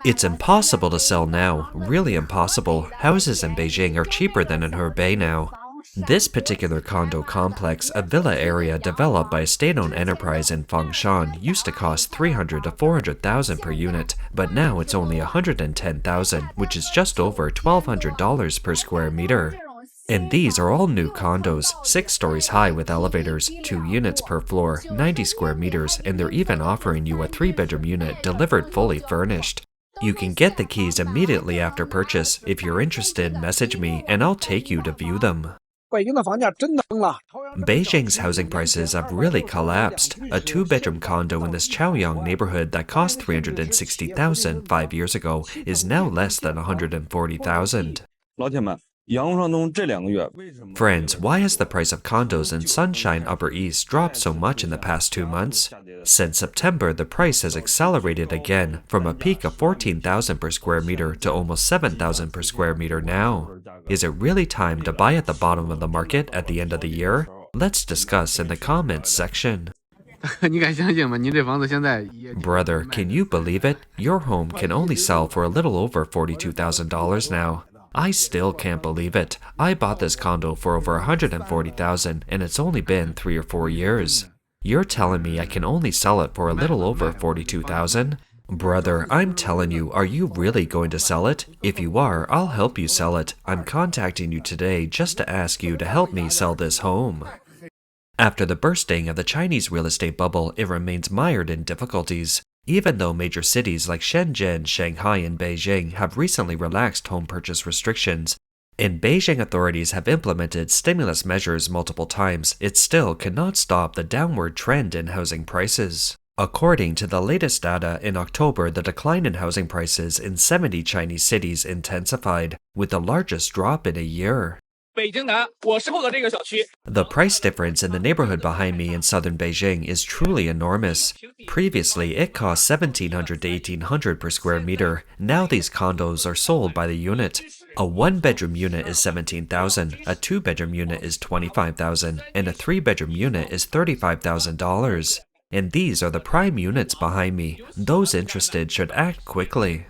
It's impossible to sell now, really impossible. Houses in Beijing are cheaper than in Hebei now. This particular condo complex, a villa area developed by a state-owned enterprise in Fengshan, used to cost 300 to 400,000 per unit, but now it's only 110,000, which is just over $1,200 per square meter. And these are all new condos, 6 stories high with elevators, 2 units per floor, 90 square meters, and they're even offering you a 3-bedroom unit delivered fully furnished. You can get the keys immediately after purchase. If you're interested, message me and I'll take you to view them. Beijing's housing prices have really collapsed. A 2-bedroom condo in this Chaoyang neighborhood that cost 360,000 5 years ago is now less than 140,000. Friends, why has the price of condos in Sunshine Upper East dropped so much in the past 2 months? Since September, the price has accelerated again, from a peak of 14,000 per square meter to almost 7,000 per square meter now. Is it really time to buy at the bottom of the market at the end of the year? Let's discuss in the comments section. Brother, can you believe it? Your home can only sell for a little over $42,000 now. I still can't believe it. I bought this condo for over $140,000 and it's only been 3 or 4 years. You're telling me I can only sell it for a little over $42,000? Brother, I'm telling you, are you really going to sell it? If you are, I'll help you sell it. I'm contacting you today just to ask you to help me sell this home. After the bursting of the Chinese real estate bubble, it remains mired in difficulties. Even though major cities like Shenzhen, Shanghai, and Beijing have recently relaxed home purchase restrictions, and Beijing authorities have implemented stimulus measures multiple times, it still cannot stop the downward trend in housing prices. According to the latest data, in October, the decline in housing prices in 70 Chinese cities intensified, with the largest drop in a year. The price difference in the neighborhood behind me in southern Beijing is truly enormous. Previously, it cost $1,700 to $1,800 per square meter. Now these condos are sold by the unit. A 1-bedroom unit is $17,000, a 2-bedroom unit is $25,000, and a 3-bedroom unit is $35,000. And these are the prime units behind me. Those interested should act quickly.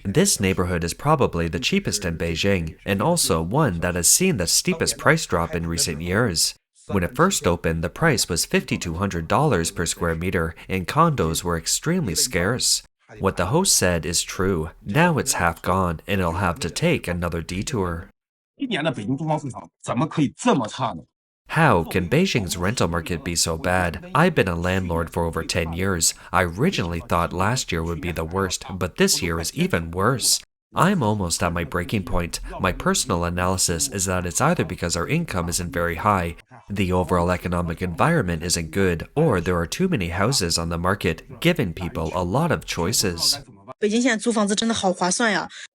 This neighborhood is probably the cheapest in Beijing, and also one that has seen the steepest price drop in recent years. When it first opened, the price was $5,200 per square meter, and condos were extremely scarce. What the host said is true. Now it's half gone, and it'll have to take another detour. How can Beijing's rental market be so bad? I've been a landlord for over 10 years. I originally thought last year would be the worst, but this year is even worse. I'm almost at my breaking point. My personal analysis is that it's either because our income isn't very high, the overall economic environment isn't good, or there are too many houses on the market, giving people a lot of choices.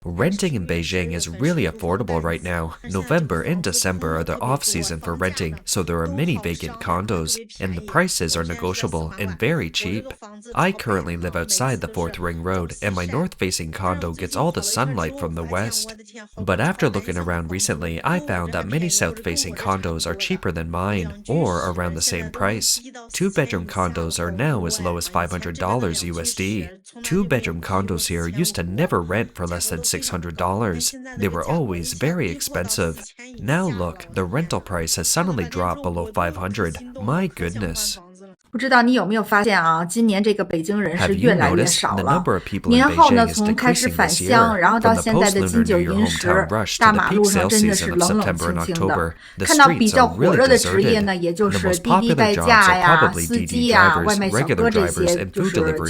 Renting in Beijing is really affordable right now. November and December are the off-season for renting, so there are many vacant condos, and the prices are negotiable and very cheap. I currently live outside the 4th Ring Road, and my north-facing condo gets all the sunlight from the west. But after looking around recently, I found that many south-facing condos are cheaper than mine, or around the same price. 2-bedroom condos are now as low as $500 USD. 2-bedroom condos here used to never rent for less than $600. They were always very expensive. Now look, the rental price has suddenly dropped below $500. My goodness. 不知道你有没有发现啊，今年这个北京人是越来越少了。 年后呢，从开始返乡，然后到现在的金九银十，大马路上真的是冷冷清清的。看到比较火热的职业呢，也就是滴滴代驾呀、司机呀、外卖小哥这些，就是基础的服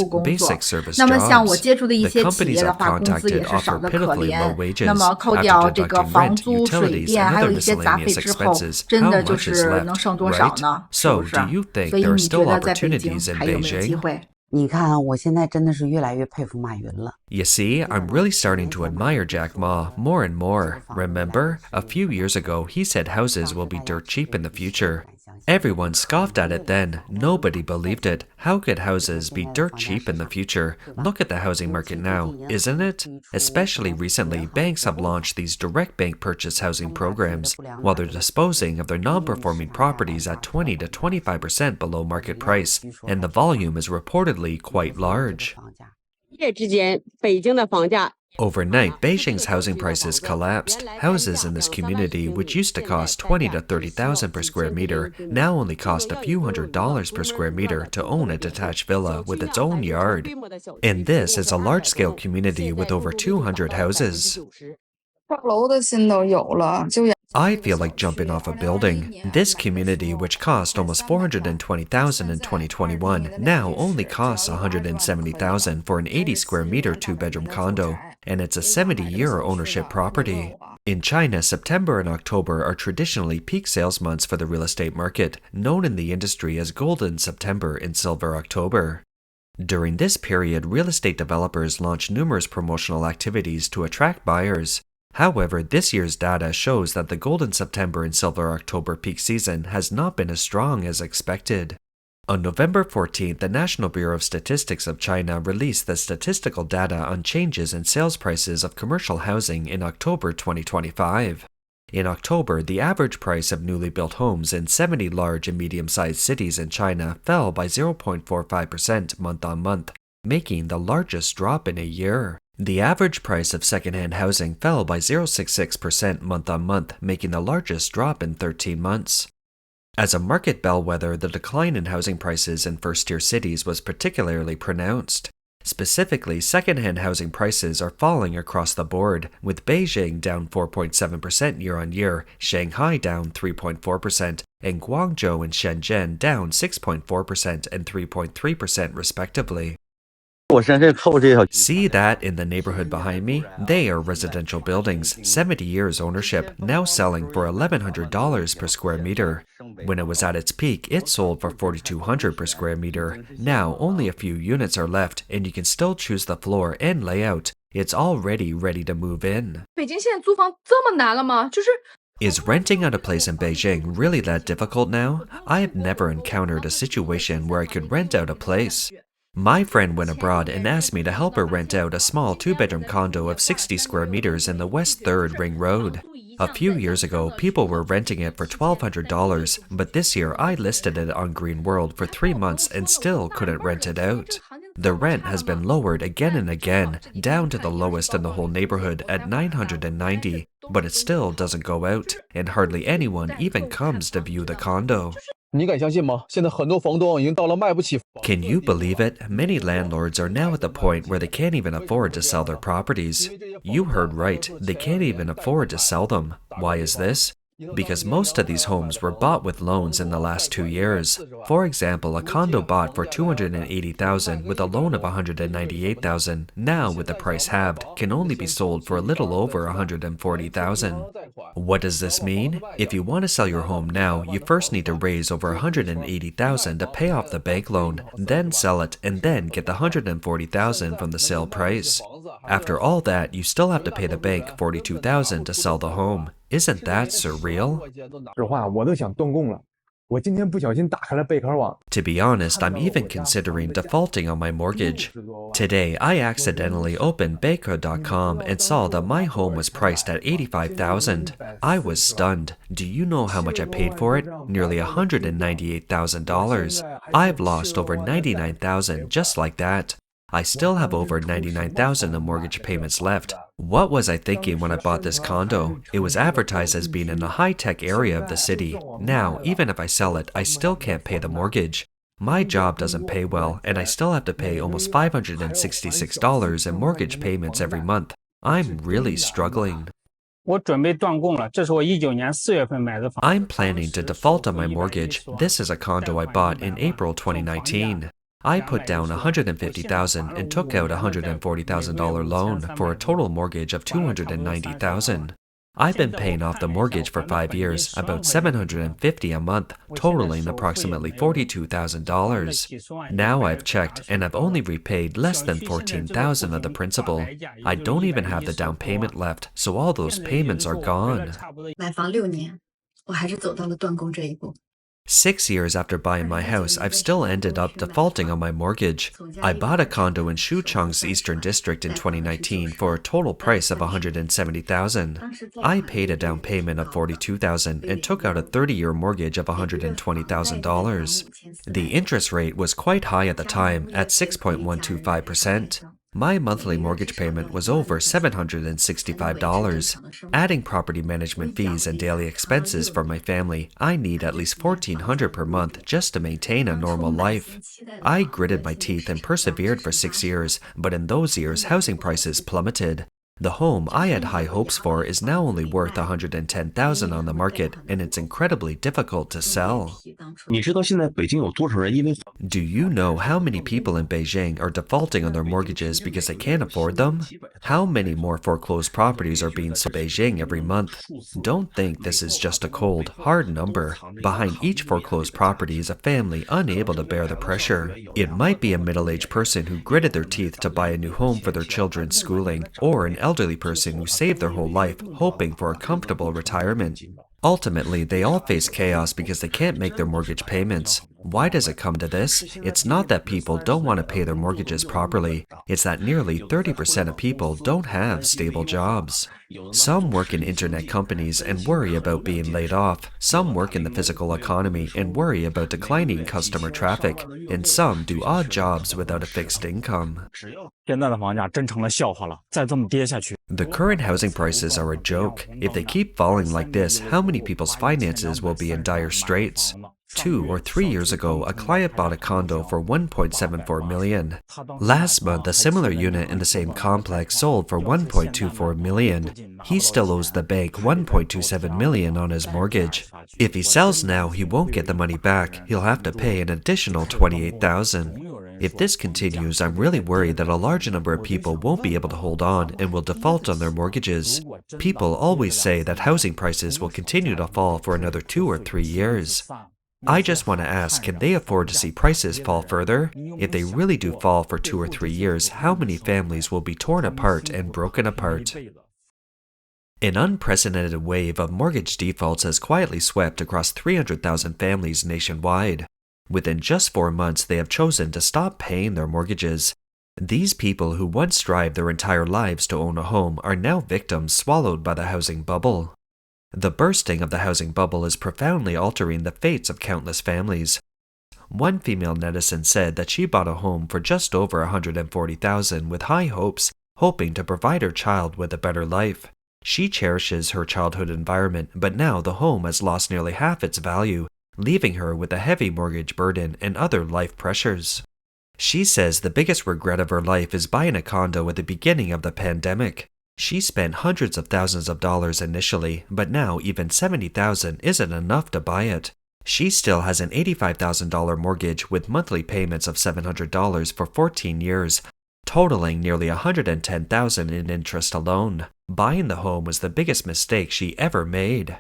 务工作。那么像我接触的一些企业的话，工资也是少得可怜。那么扣掉这个房租、水电，还有一些杂费之后，真的就是能剩多少呢？是不是？ 所以你觉得在北京还有没有机会？你看，我现在真的是越来越佩服马云了。You see, I'm really starting to admire Jack Ma more and more. Remember, a few years ago he said houses will be dirt cheap in the future. Everyone scoffed at it then. Nobody believed it. How could houses be dirt cheap in the future? Look at the housing market now, isn't it? Especially recently, banks have launched these direct bank purchase housing programs, while they're disposing of their non-performing properties at 20 to 25% below market price, and the volume is reportedly quite large. Overnight, Beijing's housing prices collapsed. Houses in this community, which used to cost 20 to 30,000 per square meter, now only cost a few $100s per square meter to own a detached villa with its own yard. And this is a large-scale community with over 200 houses. I feel like jumping off a building. This community, which cost almost $420,000 in 2021, now only costs $170,000 for an 80 square meter two-bedroom condo, and it's a 70-year ownership property. In China, September and October are traditionally peak sales months for the real estate market, known in the industry as Golden September and Silver October. During this period, real estate developers launch numerous promotional activities to attract buyers. However, this year's data shows that the Golden September and Silver October peak season has not been as strong as expected. On November 14th, the National Bureau of Statistics of China released the statistical data on changes in sales prices of commercial housing in October 2025. In October, the average price of newly built homes in 70 large and medium-sized cities in China fell by 0.45% month-on-month, making the largest drop in a year. The average price of second-hand housing fell by 0.66% month-on-month, making the largest drop in 13 months. As a market bellwether, the decline in housing prices in first-tier cities was particularly pronounced. Specifically, second-hand housing prices are falling across the board, with Beijing down 4.7% year-on-year, Shanghai down 3.4%, and Guangzhou and Shenzhen down 6.4% and 3.3% respectively. See that in the neighborhood behind me? They are residential buildings, 70 years ownership, now selling for $1,100 per square meter. When it was at its peak, it sold for $4,200 per square meter. Now, only a few units are left, and you can still choose the floor and layout. It's already ready to move in. Is renting out a place in Beijing really that difficult now? I have never encountered a situation where I could rent out a place. My friend went abroad and asked me to help her rent out a small two-bedroom condo of 60 square meters in the West 3rd Ring Road. A few years ago, people were renting it for $1,200, but this year I listed it on Green World for 3 months and still couldn't rent it out. The rent has been lowered again and again, down to the lowest in the whole neighborhood at $990, but it still doesn't go out, and hardly anyone even comes to view the condo. Can you believe it? Many landlords are now at the point where they can't even afford to sell their properties. You heard right, they can't even afford to sell them. Why is this? Because most of these homes were bought with loans in the last 2 years. For example, a condo bought for $280,000 with a loan of $198,000, now with the price halved, can only be sold for a little over $140,000. What does this mean? If you want to sell your home now, you first need to raise over $180,000 to pay off the bank loan, then sell it, and then get the $140,000 from the sale price. After all that, you still have to pay the bank $42,000 to sell the home. Isn't that surreal? To be honest, I'm even considering defaulting on my mortgage. Today, I accidentally opened Beike.com and saw that my home was priced at $85,000. I was stunned. Do you know how much I paid for it? Nearly $198,000. I've lost over $99,000 just like that. I still have over $99,000 in mortgage payments left. What was I thinking when I bought this condo? It was advertised as being in a high-tech area of the city. Now, even if I sell it, I still can't pay the mortgage. My job doesn't pay well, and I still have to pay almost $566 in mortgage payments every month. I'm really struggling. I'm planning to default on my mortgage. This is a condo I bought in April 2019. I put down $150,000 and took out a $140,000 loan for a total mortgage of $290,000. I've been paying off the mortgage for 5 years, about $750 a month, totaling approximately $42,000. Now I've checked and I've only repaid less than $14,000 of the principal. I don't even have the down payment left, so all those payments are gone. 买房6年，我还是走到了断供这一步。 6 years after buying my house, I've still ended up defaulting on my mortgage. I bought a condo in Shucheng's Eastern District in 2019 for a total price of $170,000. I paid a down payment of $42,000 and took out a 30-year mortgage of $120,000. The interest rate was quite high at the time, at 6.125%. My monthly mortgage payment was over $765. Adding property management fees and daily expenses for my family, I need at least $1,400 per month just to maintain a normal life. I gritted my teeth and persevered for 6 years, but in those years, housing prices plummeted. The home I had high hopes for is now only worth $110,000 on the market, and it's incredibly difficult to sell. 你知道现在北京有多少人因为 Do you know how many people in Beijing are defaulting on their mortgages because they can't afford them? How many more foreclosed properties are being sold in Beijing every month? Don't think this is just a cold, hard number. Behind each foreclosed property is a family unable to bear the pressure. It might be a middle-aged person who gritted their teeth to buy a new home for their children's schooling, or an elderly person who saved their whole life hoping for a comfortable retirement. Ultimately, they all face chaos because they can't make their mortgage payments. Why does it come to this? It's not that people don't want to pay their mortgages properly. It's that nearly 30% of people don't have stable jobs. Some work in internet companies and worry about being laid off. Some work in the physical economy and worry about declining customer traffic. And some do odd jobs without a fixed income. 现在的房价真成了笑话了，再这么跌下去。 The current housing prices are a joke. If they keep falling like this, how many people's finances will be in dire straits? 2 or 3 years ago, a client bought a condo for $1.74 million. Last month, a similar unit in the same complex sold for $1.24 million. He still owes the bank $1.27 million on his mortgage. If he sells now, he won't get the money back. He'll have to pay an additional $28,000. If this continues, I'm really worried that a large number of people won't be able to hold on and will default on their mortgages. People always say that housing prices will continue to fall for another 2 or 3 years. I just want to ask, can they afford to see prices fall further? If they really do fall for 2 or 3 years, how many families will be torn apart and broken apart? An unprecedented wave of mortgage defaults has quietly swept across 300,000 families nationwide. Within just 4 months, they have chosen to stop paying their mortgages. These people who once strived their entire lives to own a home are now victims swallowed by the housing bubble. The bursting of the housing bubble is profoundly altering the fates of countless families. One female netizen said that she bought a home for just over $140,000 with high hopes, hoping to provide her child with a better life. She cherishes her childhood environment, but now the home has lost nearly half its value, leaving her with a heavy mortgage burden and other life pressures. She says the biggest regret of her life is buying a condo at the beginning of the pandemic. She spent hundreds of thousands of dollars initially, but now even $70,000 isn't enough to buy it. She still has an $85,000 mortgage with monthly payments of $700 for 14 years, totaling nearly $110,000 in interest alone. Buying the home was the biggest mistake she ever made.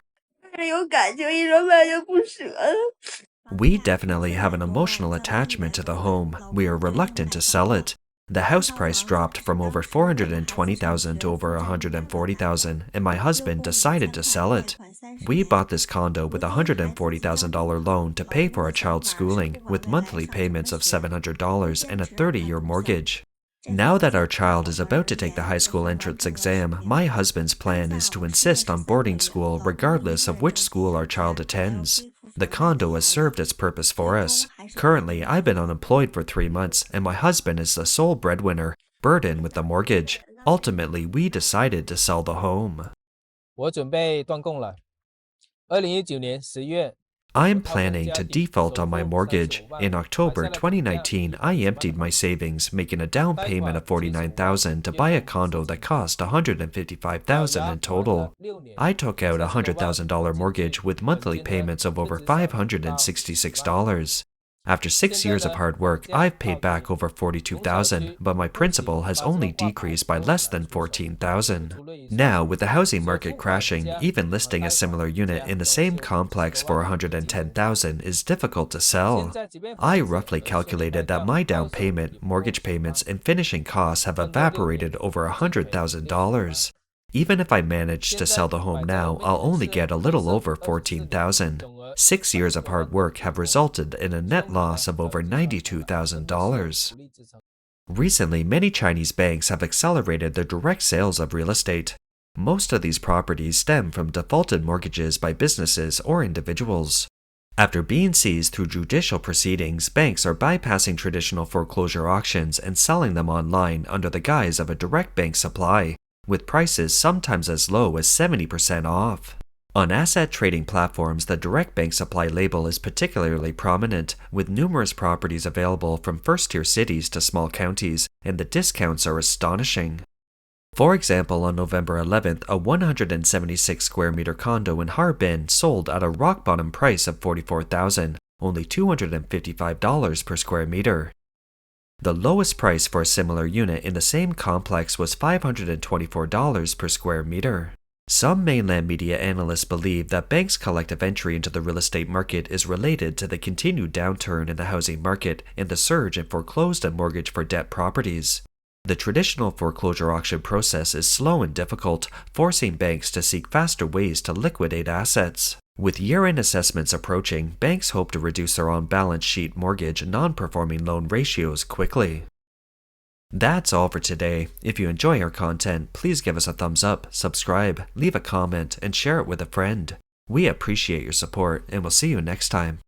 We definitely have an emotional attachment to the home. We are reluctant to sell it. The house price dropped from over $420,000 to over $140,000, and my husband decided to sell it. We bought this condo with a $140,000 loan to pay for our child's schooling, with monthly payments of $700 and a 30-year mortgage. Now that our child is about to take the high school entrance exam, my husband's plan is to insist on boarding school regardless of which school our child attends. The condo has served its purpose for us. Currently, I've been unemployed for 3 months, and my husband is the sole breadwinner, burdened with the mortgage. Ultimately, we decided to sell the home. 我准备断供了。2019年10月。 I'm planning to default on my mortgage. In October 2019, I emptied my savings, making a down payment of $49,000 to buy a condo that cost $155,000 in total. I took out a $100,000 mortgage with monthly payments of over $566. After 6 years of hard work, I've paid back over 42,000, but my principal has only decreased by less than 14,000. Now, with the housing market crashing, even listing a similar unit in the same complex for 110,000 is difficult to sell. I roughly calculated that my down payment, mortgage payments, and finishing costs have evaporated over $100,000. Even if I manage to sell the home now, I'll only get a little over 14,000. 6 years of hard work have resulted in a net loss of over $92,000. Recently, many Chinese banks have accelerated their direct sales of real estate. Most of these properties stem from defaulted mortgages by businesses or individuals. After being seized through judicial proceedings, banks are bypassing traditional foreclosure auctions and selling them online under the guise of a direct bank supply, with prices sometimes as low as 70% off. On asset trading platforms, the direct bank supply label is particularly prominent, with numerous properties available from first-tier cities to small counties, and the discounts are astonishing. For example, on November 11th, a 176 square meter condo in Harbin sold at a rock-bottom price of $44,000, only $255 per square meter. The lowest price for a similar unit in the same complex was $524 per square meter. Some mainland media analysts believe that banks' collective entry into the real estate market is related to the continued downturn in the housing market and the surge in foreclosed and mortgage for debt properties. The traditional foreclosure auction process is slow and difficult, forcing banks to seek faster ways to liquidate assets. With year-end assessments approaching, banks hope to reduce their on-balance sheet mortgage and non-performing loan ratios quickly. That's all for today. If you enjoy our content, please give us a thumbs up, subscribe, leave a comment, and share it with a friend. We appreciate your support, and we'll see you next time.